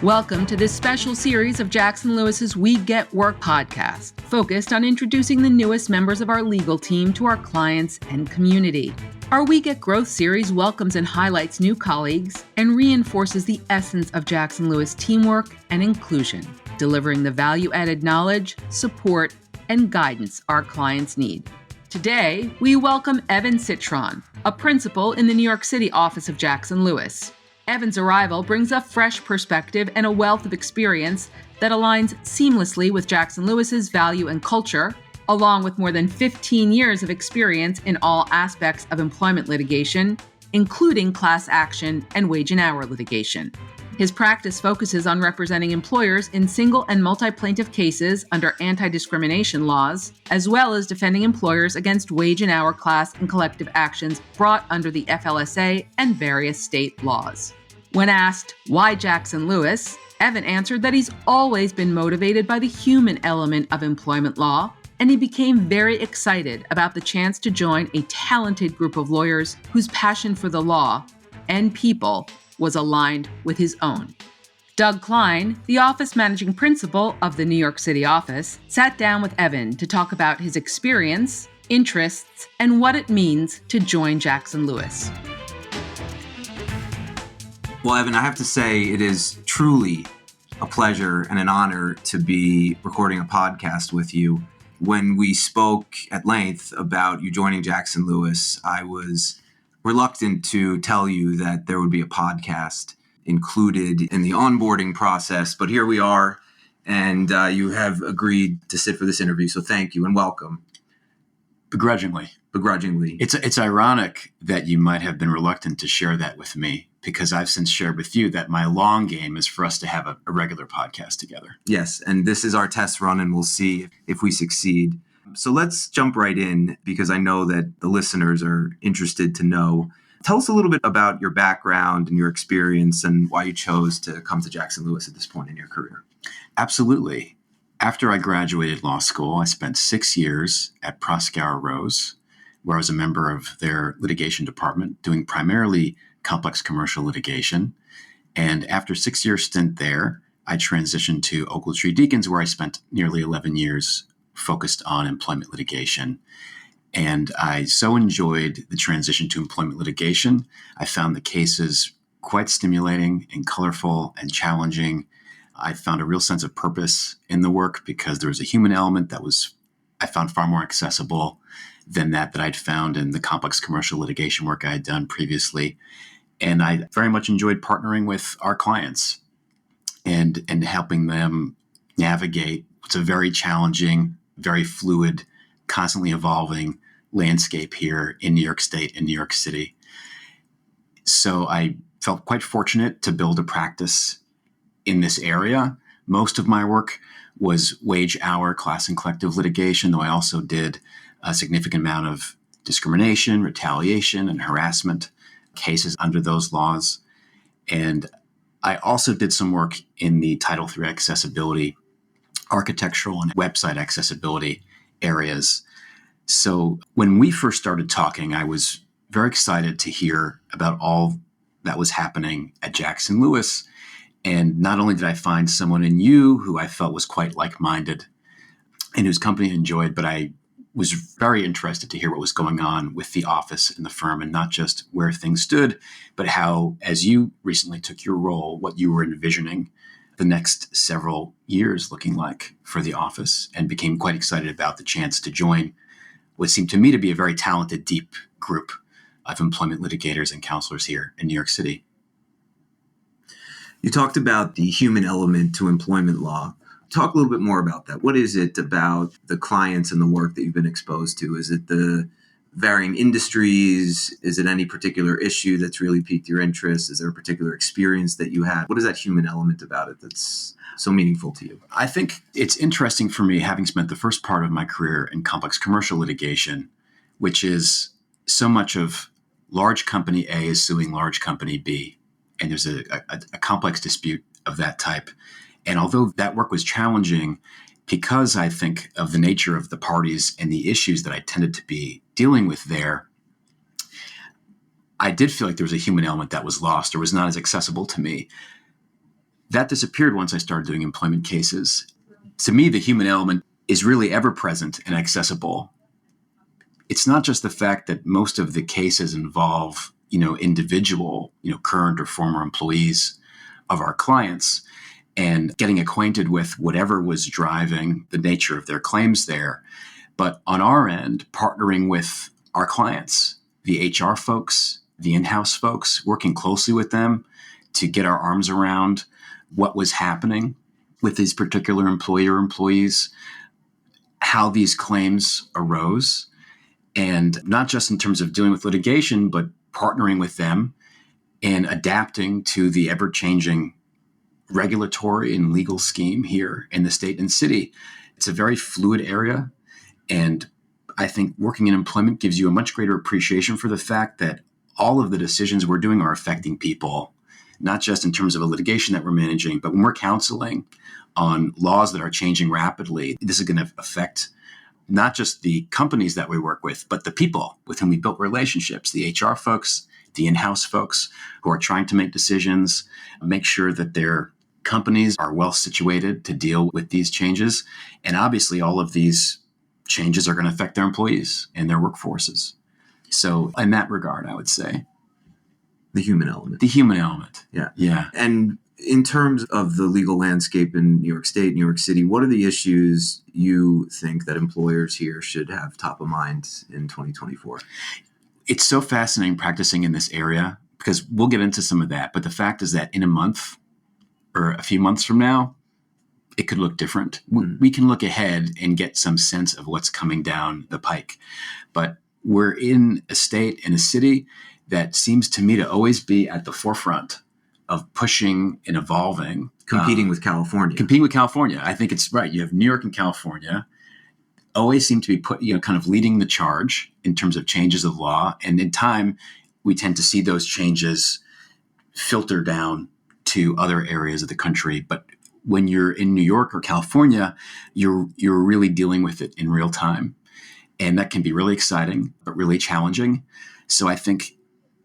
Welcome to this special series of Jackson Lewis's We Get Work podcast, focused on introducing the newest members of our legal team to our clients and community. Our We Get Growth series welcomes and highlights new colleagues and reinforces the essence of Jackson Lewis teamwork and inclusion, delivering the value-added knowledge, support, and guidance our clients need. Today, we welcome Evan Citron, a principal in the New York City office of Jackson Lewis. Evan's arrival brings a fresh perspective and a wealth of experience that aligns seamlessly with Jackson Lewis's value and culture, along with more than 15 years of experience in all aspects of employment litigation, including class action and wage and hour litigation. His practice focuses on representing employers in single and multi-plaintiff cases under anti-discrimination laws, as well as defending employers against wage and hour class and collective actions brought under the FLSA and various state laws. When asked, why Jackson Lewis, Evan answered that he's always been motivated by the human element of employment law, and he became very excited about the chance to join a talented group of lawyers whose passion for the law and people was aligned with his own. Doug Klein, the office managing principal of the New York City office, sat down with Evan to talk about his experience, interests, and what it means to join Jackson Lewis. Well, Evan, I have to say it is truly a pleasure and an honor to be recording a podcast with you. When we spoke at length about you joining Jackson Lewis, I was reluctant to tell you that there would be a podcast included in the onboarding process, but here we are, and you have agreed to sit for this interview, so thank you and welcome. Begrudgingly. It's ironic that you might have been reluctant to share that with me, because I've since shared with you that my long game is for us to have a regular podcast together. Yes, and this is our test run, and we'll see if we succeed. So let's jump right in, because I know that the listeners are interested to know. Tell us a little bit about your background and your experience and why you chose to come to Jackson Lewis at this point in your career. Absolutely. After I graduated law school, I spent 6 years at Proskauer Rose, where I was a member of their litigation department, doing primarily complex commercial litigation. And after a 6-year stint there, I transitioned to Ogletree Deakins, where I spent nearly 11 years focused on employment litigation. And I so enjoyed the transition to employment litigation. I found the cases quite stimulating and colorful and challenging. I found a real sense of purpose in the work because there was a human element that I found far more accessible than that I'd found in the complex commercial litigation work I had done previously. And I very much enjoyed partnering with our clients and helping them navigate what's a very challenging, very fluid, constantly evolving landscape here in New York State and New York City. So I felt quite fortunate to build a practice in this area. Most of my work was wage hour, class and collective litigation, though I also did a significant amount of discrimination, retaliation, and harassment cases under those laws. And I also did some work in the Title III accessibility, architectural and website accessibility areas. So when we first started talking, I was very excited to hear about all that was happening at Jackson Lewis. And not only did I find someone in you who I felt was quite like-minded and whose company I enjoyed, but I was very interested to hear what was going on with the office and the firm, and not just where things stood, but how, as you recently took your role, what you were envisioning the next several years looking like for the office, and became quite excited about the chance to join what seemed to me to be a very talented, deep group of employment litigators and counselors here in New York City. You talked about the human element to employment law. Talk a little bit more about that. What is it about the clients and the work that you've been exposed to? Is it the varying industries? Is it any particular issue that's really piqued your interest? Is there a particular experience that you had? What is that human element about it that's so meaningful to you? I think it's interesting for me, having spent the first part of my career in complex commercial litigation, which is so much of large company A is suing large company B. And there's a complex dispute of that type. And although that work was challenging, because I think of the nature of the parties and the issues that I tended to be dealing with there, I did feel like there was a human element that was lost or was not as accessible to me. That disappeared once I started doing employment cases. To me, the human element is really ever present and accessible. It's not just the fact that most of the cases involve, individual, current or former employees of our clients, and getting acquainted with whatever was driving the nature of their claims there. But on our end, partnering with our clients, the HR folks, the in-house folks, working closely with them to get our arms around what was happening with these particular employees, how these claims arose, and not just in terms of dealing with litigation, but partnering with them and adapting to the ever-changing regulatory and legal scheme here in the state and city. It's a very fluid area. And I think working in employment gives you a much greater appreciation for the fact that all of the decisions we're doing are affecting people, not just in terms of a litigation that we're managing, but when we're counseling on laws that are changing rapidly, this is going to affect not just the companies that we work with, but the people with whom we built relationships, the HR folks, the in-house folks who are trying to make decisions, make sure that their companies are well situated to deal with these changes. And obviously, all of these changes are going to affect their employees and their workforces. So in that regard, I would say the human element. The human element. Yeah. Yeah. And in terms of the legal landscape in New York State, New York City, what are the issues you think that employers here should have top of mind in 2024? It's so fascinating practicing in this area because we'll get into some of that. But the fact is that in a month or a few months from now, it could look different. We can look ahead and get some sense of what's coming down the pike. But we're in a state and a city that seems to me to always be at the forefront of pushing and evolving. Competing with California. Competing with California. I think it's right. You have New York and California always seem to be kind of leading the charge in terms of changes of law. And in time, we tend to see those changes filter down to other areas of the country. But when you're in New York or California, you're really dealing with it in real time. And that can be really exciting, but really challenging. So I think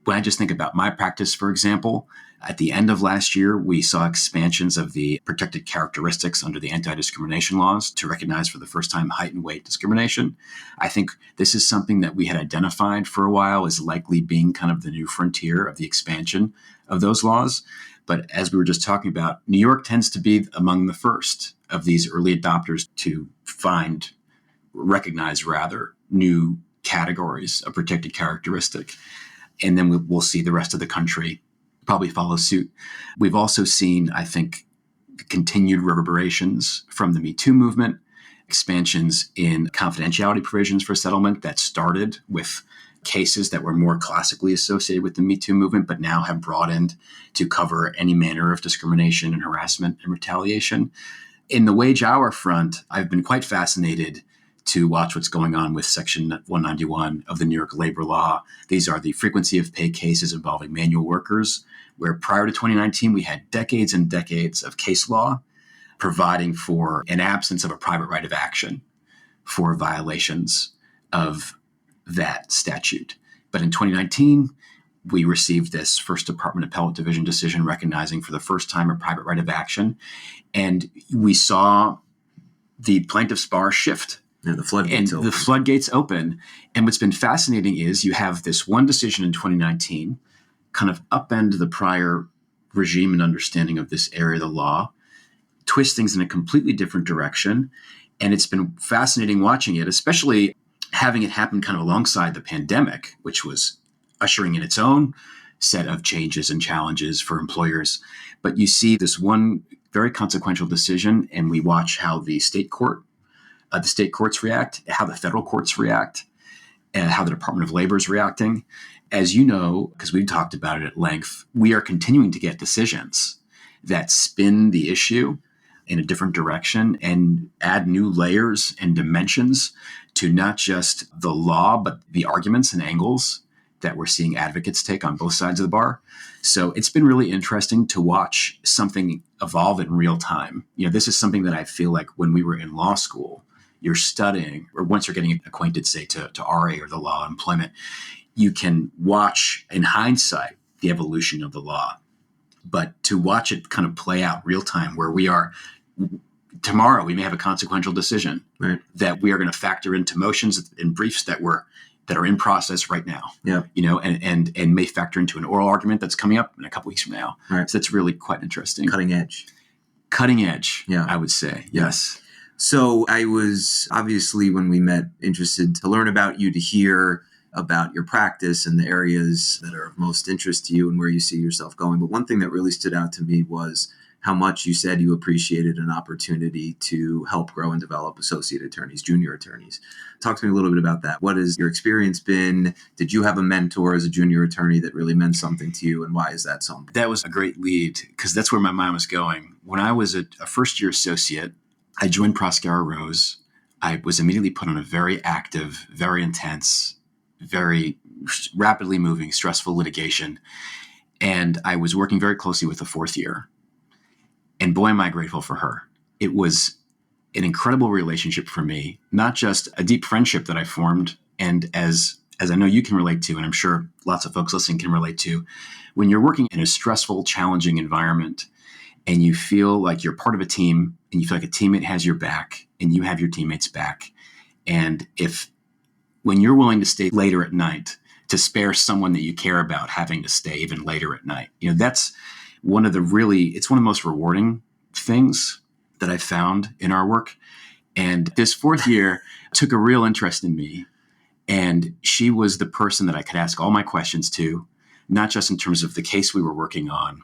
when I just think about my practice, for example, at the end of last year, we saw expansions of the protected characteristics under the anti-discrimination laws to recognize for the first time height and weight discrimination. I think this is something that we had identified for a while as likely being kind of the new frontier of the expansion of those laws. But as we were just talking about, New York tends to be among the first of these early adopters to recognize new categories of protected characteristic. And then we'll see the rest of the country probably follow suit. We've also seen, I think, continued reverberations from the Me Too movement, expansions in confidentiality provisions for settlement that started with cases that were more classically associated with the Me Too movement, but now have broadened to cover any manner of discrimination and harassment and retaliation. In the wage hour front, I've been quite fascinated to watch what's going on with Section 191 of the New York labor law. These are the frequency of pay cases involving manual workers, where prior to 2019, we had decades and decades of case law providing for an absence of a private right of action for violations of that statute. But in 2019, we received this First Department Appellate Division decision recognizing for the first time a private right of action. And we saw the plaintiff's bar shift. And the floodgates open. And what's been fascinating is you have this one decision in 2019 kind of upend the prior regime and understanding of this area of the law, twist things in a completely different direction. And it's been fascinating watching it, especially having it happen kind of alongside the pandemic, which was ushering in its own set of changes and challenges for employers. But you see this one very consequential decision, and we watch how the state courts react, how the federal courts react, and how the Department of Labor is reacting. As you know, because we've talked about it at length, we are continuing to get decisions that spin the issue in a different direction and add new layers and dimensions to not just the law, but the arguments and angles that we're seeing advocates take on both sides of the bar. So it's been really interesting to watch something evolve in real time. This is something that I feel like when we were in law school, you're studying, or once you're getting acquainted, say, to RA or the law of employment, you can watch in hindsight the evolution of the law but to watch it kind of play out real time, where we are tomorrow, we may have a consequential decision that we are going to factor into motions and briefs that are in process right now. Yeah. And may factor into an oral argument that's coming up in a couple weeks from now. Right. So that's really quite interesting. Cutting edge. Yeah. I would say. Yeah. Yes. So I was obviously, when we met, interested to learn about you, to hear about your practice and the areas that are of most interest to you and where you see yourself going. But one thing that really stood out to me was how much you said you appreciated an opportunity to help grow and develop associate attorneys, junior attorneys. Talk to me a little bit about that. What has your experience been? Did you have a mentor as a junior attorney that really meant something to you? And why is that so important? That was a great lead, because that's where my mind was going. When I was a first-year associate, I joined Proskauer Rose. I was immediately put on a very active, very intense, very rapidly moving, stressful litigation. And I was working very closely with the fourth year. And boy, am I grateful for her. It was an incredible relationship for me, not just a deep friendship that I formed. And as I know you can relate to, and I'm sure lots of folks listening can relate to, when you're working in a stressful, challenging environment and you feel like you're part of a team and you feel like a teammate has your back and you have your teammates' back. And when you're willing to stay later at night to spare someone that you care about having to stay even later at night, that's one of the most rewarding things that I found in our work. And this fourth year took a real interest in me. And she was the person that I could ask all my questions to, not just in terms of the case we were working on,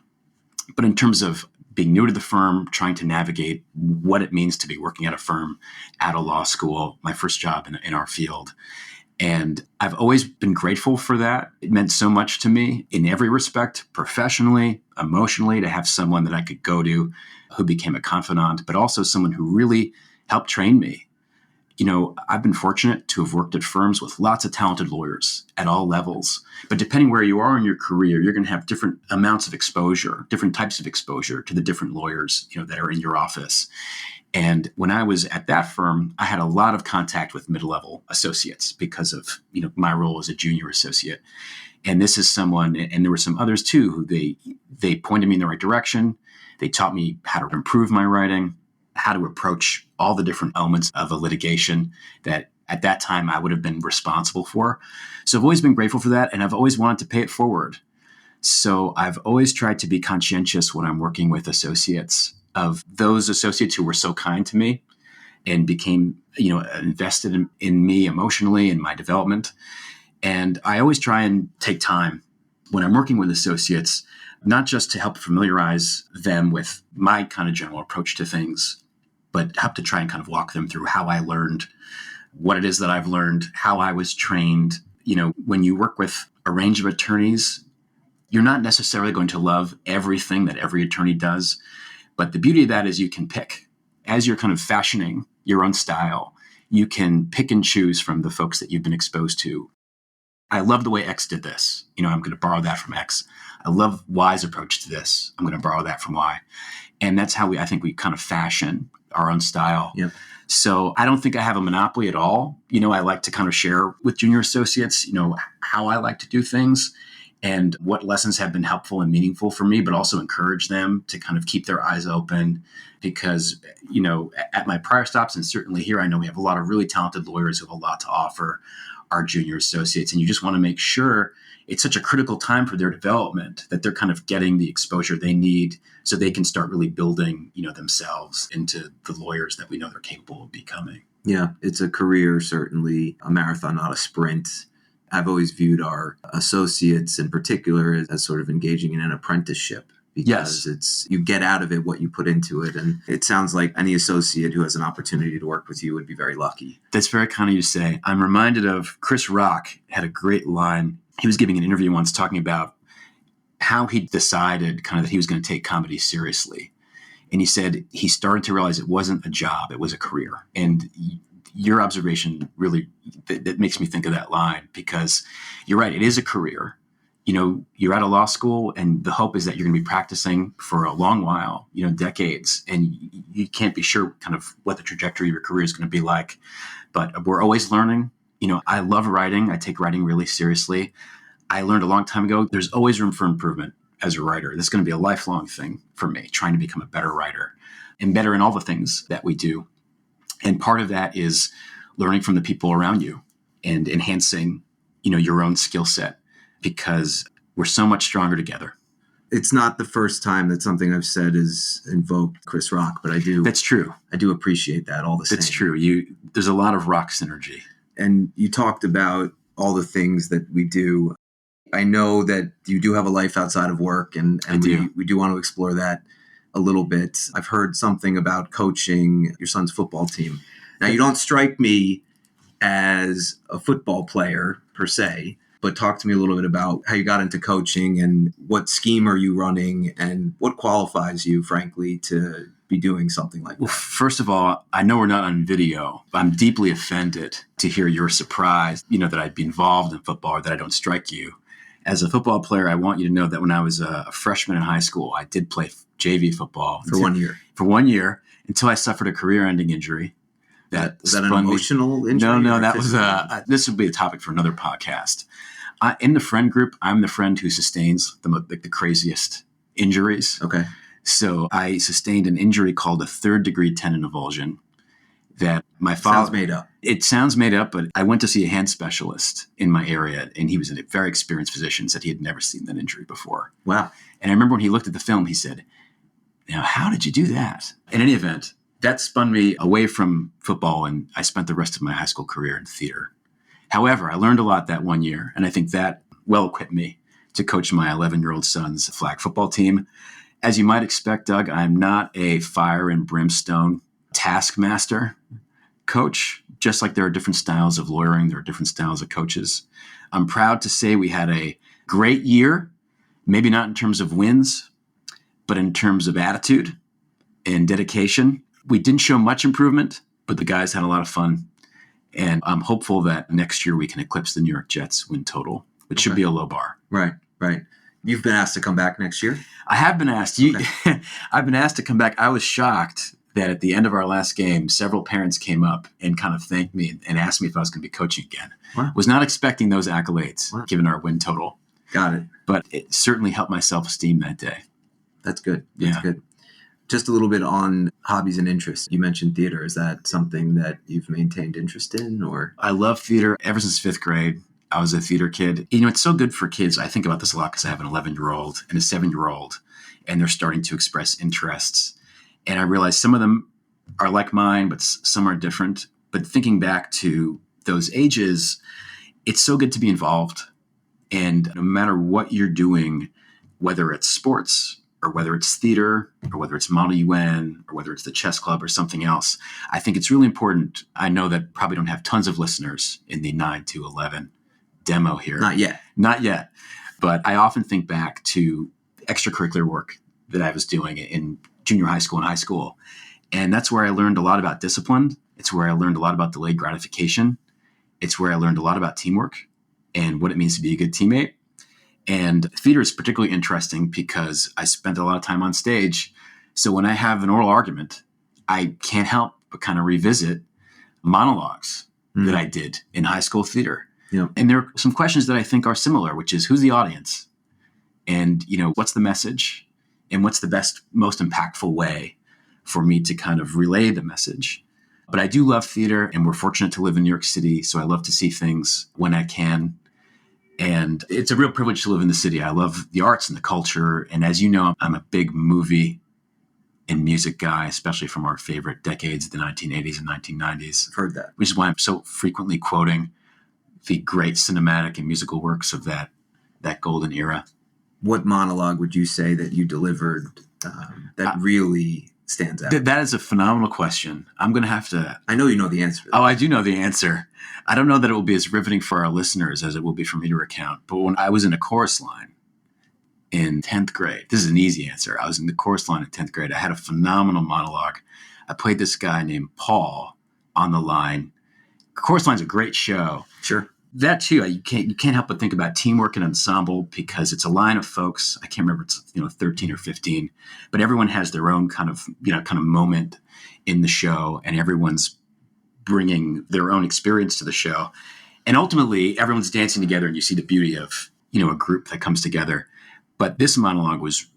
but in terms of being new to the firm, trying to navigate what it means to be working at a firm, at a law school, my first job in our field. And I've always been grateful for that. It meant so much to me in every respect, professionally, emotionally, to have someone that I could go to who became a confidant, but also someone who really helped train me. I've been fortunate to have worked at firms with lots of talented lawyers at all levels. But depending where you are in your career, you're going to have different amounts of exposure, different types of exposure to the different lawyers, that are in your office. And when I was at that firm, I had a lot of contact with mid-level associates because of, my role as a junior associate. And this is someone, and there were some others too, who they pointed me in the right direction. They taught me how to improve my writing, how to approach all the different elements of a litigation that at that time I would have been responsible for. So I've always been grateful for that, and I've always wanted to pay it forward. So I've always tried to be conscientious when I'm working with associates of those associates who were so kind to me and became, invested in me emotionally and my development. And I always try and take time when I'm working with associates, not just to help familiarize them with my kind of general approach to things, but help to try and kind of walk them through how I learned, what it is that I've learned, how I was trained. When you work with a range of attorneys, you're not necessarily going to love everything that every attorney does. But the beauty of that is you can pick. As you're kind of fashioning your own style, you can pick and choose from the folks that you've been exposed to. I love the way X did this. I'm going to borrow that from X. I love Y's approach to this. I'm going to borrow that from Y. And that's how I think we kind of fashion our own style. Yep. So I don't think I have a monopoly at all. I like to kind of share with junior associates, how I like to do things and what lessons have been helpful and meaningful for me, but also encourage them to kind of keep their eyes open because, at my prior stops and certainly here, I know we have a lot of really talented lawyers who have a lot to offer our junior associates. And you just want to make sure it's such a critical time for their development that they're kind of getting the exposure they need so they can start really building, themselves into the lawyers that we know they're capable of becoming. Yeah, it's a career, certainly a marathon, not a sprint. I've always viewed our associates in particular as sort of engaging in an apprenticeship because it's you get out of it what you put into it. And it sounds like any associate who has an opportunity to work with you would be very lucky. That's very kind of you to say. I'm reminded of Chris Rock had a great line. He was giving an interview once talking about how he decided kind of that he was going to take comedy seriously. And he said he started to realize it wasn't a job, it was a career. And your observation really, that makes me think of that line because you're right, it is a career. You're at a law school and the hope is that you're going to be practicing for a long while, decades, and you can't be sure kind of what the trajectory of your career is going to be like. But we're always learning. I love writing. I take writing really seriously. I learned a long time ago, there's always room for improvement. as a writer. This is going to be a lifelong thing for me, trying to become a better writer and better in all the things that we do. And part of that is learning from the people around you and enhancing, your own skill set, because we're so much stronger together. It's not the first time that something I've said is invoked Chris Rock, but I do. That's true. I do appreciate that all the same. That's true. There's a lot of rock synergy. And you talked about all the things that we do. I know that you do have a life outside of work, and we do want to explore that a little bit. I've heard something about coaching your son's football team. Now, you don't strike me as a football player per se, but talk to me a little bit about how you got into coaching and what scheme are you running and what qualifies you, frankly, to be doing something like that. Well, first of all, I know we're not on video. I'm deeply offended to hear you're surprised, that I'd be involved in football or that I don't strike you. As a football player, I want you to know that when I was a freshman in high school, I did play JV football. For 1 year? For 1 year, until I suffered a career-ending injury. Was that an emotional injury? No, that was this would be a topic for another podcast. In the friend group, I'm the friend who sustains the craziest injuries. Okay. So I sustained an injury called a third-degree tendon avulsion that my father... Sounds made up. It sounds made up, but I went to see a hand specialist in my area, and he was a very experienced physician, said he had never seen that injury before. Wow. And I remember when he looked at the film, he said, "Now, how did you do that?" In any event, that spun me away from football, and I spent the rest of my high school career in theater. However, I learned a lot that 1 year, and I think that well-equipped me to coach my 11-year-old son's flag football team. As you might expect, Doug, I'm not a fire and brimstone taskmaster coach. Just like there are different styles of lawyering, there are different styles of coaches. I'm proud to say we had a great year, maybe not in terms of wins, but in terms of attitude and dedication. We didn't show much improvement, but the guys had a lot of fun. And I'm hopeful that next year we can eclipse the New York Jets win total, which should be a low bar. Right. You've been asked to come back next year? I have been asked. I've been asked to come back. I was shocked that at the end of our last game, several parents came up and kind of thanked me and asked me if I was going to be coaching again. Wow. Was not expecting those accolades, given our win total. Got it. But it certainly helped my self-esteem that day. That's good. That's good. Just a little bit on hobbies and interests. You mentioned theater. Is that something that you've maintained interest in, or? I love theater ever since fifth grade. I was a theater kid. It's so good for kids. I think about this a lot because I have an 11-year-old and a 7-year-old, and they're starting to express interests. And I realize some of them are like mine, but some are different. But thinking back to those ages, it's so good to be involved. And no matter what you're doing, whether it's sports or whether it's theater or whether it's Model UN or whether it's the chess club or something else, I think it's really important. I know that probably don't have tons of listeners in the 9 to 11 demo here. Not yet. But I often think back to extracurricular work that I was doing in junior high school and high school. And that's where I learned a lot about discipline. It's where I learned a lot about delayed gratification. It's where I learned a lot about teamwork and what it means to be a good teammate. And theater is particularly interesting because I spent a lot of time on stage. So when I have an oral argument, I can't help but kind of revisit monologues that I did in high school theater. Yeah. And there are some questions that I think are similar, which is who's the audience? And, what's the message? And what's the best, most impactful way for me to kind of relay the message? But I do love theater, and we're fortunate to live in New York City, so I love to see things when I can. And it's a real privilege to live in the city. I love the arts and the culture. And as you know, I'm a big movie and music guy, especially from our favorite decades, the 1980s and 1990s. I've heard that. Which is why I'm so frequently quoting the great cinematic and musical works of that golden era. What monologue would you say that you delivered that really stands out? That is a phenomenal question. I'm going to have to... I know you know the answer to that. Oh, I do know the answer. I don't know that it will be as riveting for our listeners as it will be for me to recount. But when I was in a chorus line in 10th grade, this is an easy answer. I was in the chorus line in 10th grade. I had a phenomenal monologue. I played this guy named Paul on the line. Chorus line's a great show. Sure. That too, you can't help but think about teamwork and ensemble because it's a line of folks. I can't remember, it's 13 or 15, but everyone has their own kind of moment in the show, and everyone's bringing their own experience to the show, and ultimately everyone's dancing together, and you see the beauty of a group that comes together. But this monologue was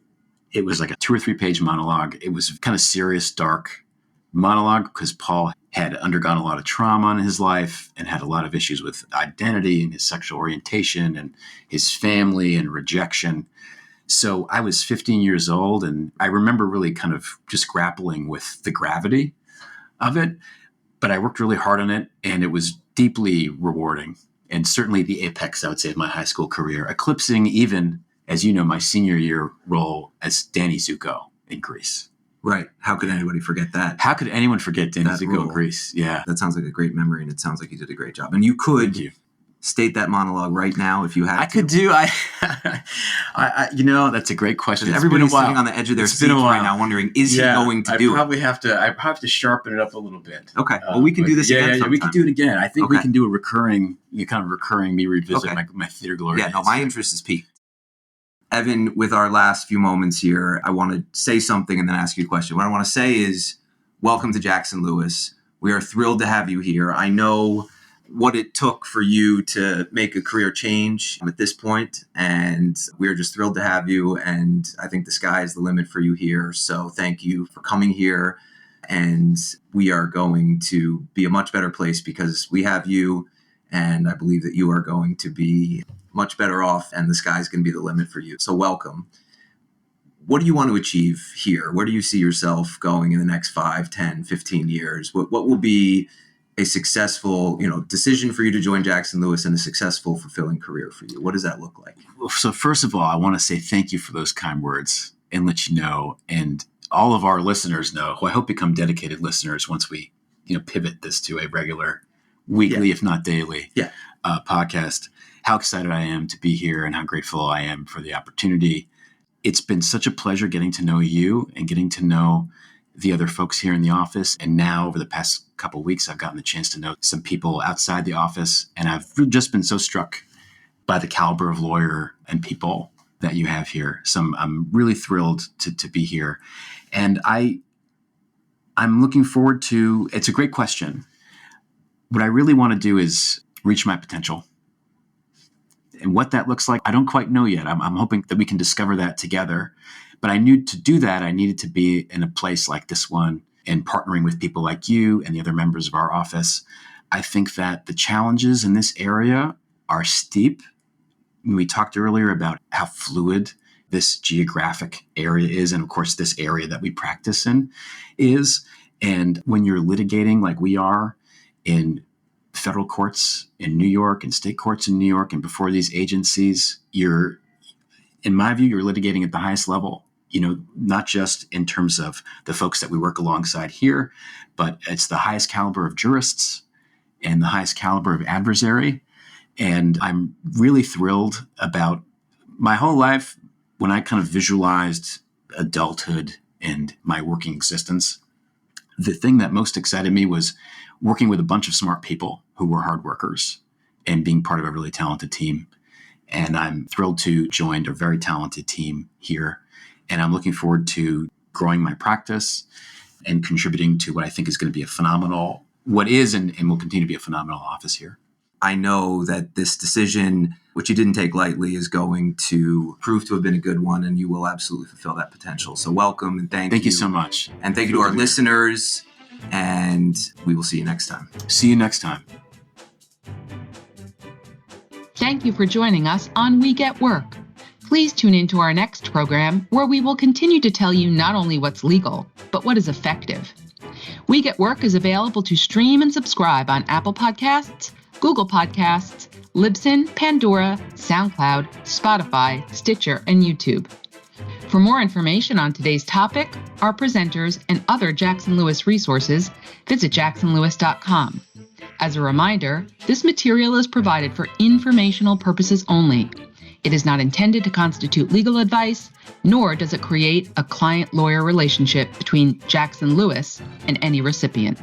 like a 2 or 3 page monologue. It was kind of serious, dark monologue because Paul had undergone a lot of trauma in his life and had a lot of issues with identity and his sexual orientation and his family and rejection. So I was 15 years old, and I remember really kind of just grappling with the gravity of it. But I worked really hard on it, and it was deeply rewarding, and certainly the apex, I would say, of my high school career, eclipsing even, as you know, my senior year role as Danny Zuko in Grease. Right. How could anybody forget that? How could anyone forget Danny Zuko role. in Grease? Yeah. That sounds like a great memory, and it sounds like you did a great job. And you could state that monologue right now if you had to. I could do. That's a great question. Everybody's sitting on the edge of their seat right now wondering, is he going to do it? I have to sharpen it up a little bit. Okay. Well, we can do this again sometime. We can do it again. I think we can do a recurring, me revisit my theater glory. Yeah, no, my interest is piqued. Evan, with our last few moments here, I want to say something and then ask you a question. What I want to say is, welcome to Jackson Lewis. We are thrilled to have you here. I know what it took for you to make a career change at this point, and we're just thrilled to have you. And I think the sky is the limit for you here. So thank you for coming here. And we are going to be a much better place because we have you. And I believe that you are going to be much better off, and the sky's going to be the limit for you. So welcome. What do you want to achieve here? Where do you see yourself going in the next 5, 10, 15 years? What will be a successful, decision for you to join Jackson Lewis and a successful, fulfilling career for you? What does that look like? So first of all, I want to say thank you for those kind words and let you know, and all of our listeners know, who I hope become dedicated listeners once we, pivot this to a regular weekly, if not daily, podcast, how excited I am to be here and how grateful I am for the opportunity. It's been such a pleasure getting to know you and getting to know the other folks here in the office. And now over the past couple of weeks, I've gotten the chance to know some people outside the office. And I've just been so struck by the caliber of lawyer and people that you have here. So I'm really thrilled to be here. And I'm looking forward to, it's a great question. What I really want to do is reach my potential. And what that looks like, I don't quite know yet. I'm hoping that we can discover that together. But I knew to do that, I needed to be in a place like this one and partnering with people like you and the other members of our office. I think that the challenges in this area are steep. We talked earlier about how fluid this geographic area is, and of course, this area that we practice in is. And when you're litigating like we are in federal courts in New York and state courts in New York and before these agencies, in my view, you're litigating at the highest level, not just in terms of the folks that we work alongside here, but it's the highest caliber of jurists and the highest caliber of adversary. And I'm really thrilled about my whole life when I kind of visualized adulthood and my working existence. The thing that most excited me was working with a bunch of smart people who were hard workers and being part of a really talented team. And I'm thrilled to join a very talented team here. And I'm looking forward to growing my practice and contributing to what I think is going to be what is and will continue to be a phenomenal office here. I know that this decision, which you didn't take lightly, is going to prove to have been a good one, and you will absolutely fulfill that potential. So welcome and thank you. Thank you so much. And thank you to our listeners, and we will see you next time. See you next time. Thank you for joining us on We Get Work. Please tune in to our next program, where we will continue to tell you not only what's legal, but what is effective. We Get Work is available to stream and subscribe on Apple Podcasts, Google Podcasts, Libsyn, Pandora, SoundCloud, Spotify, Stitcher, and YouTube. For more information on today's topic, our presenters, and other Jackson Lewis resources, visit jacksonlewis.com. As a reminder, this material is provided for informational purposes only. It is not intended to constitute legal advice, nor does it create a client-lawyer relationship between Jackson Lewis and any recipient.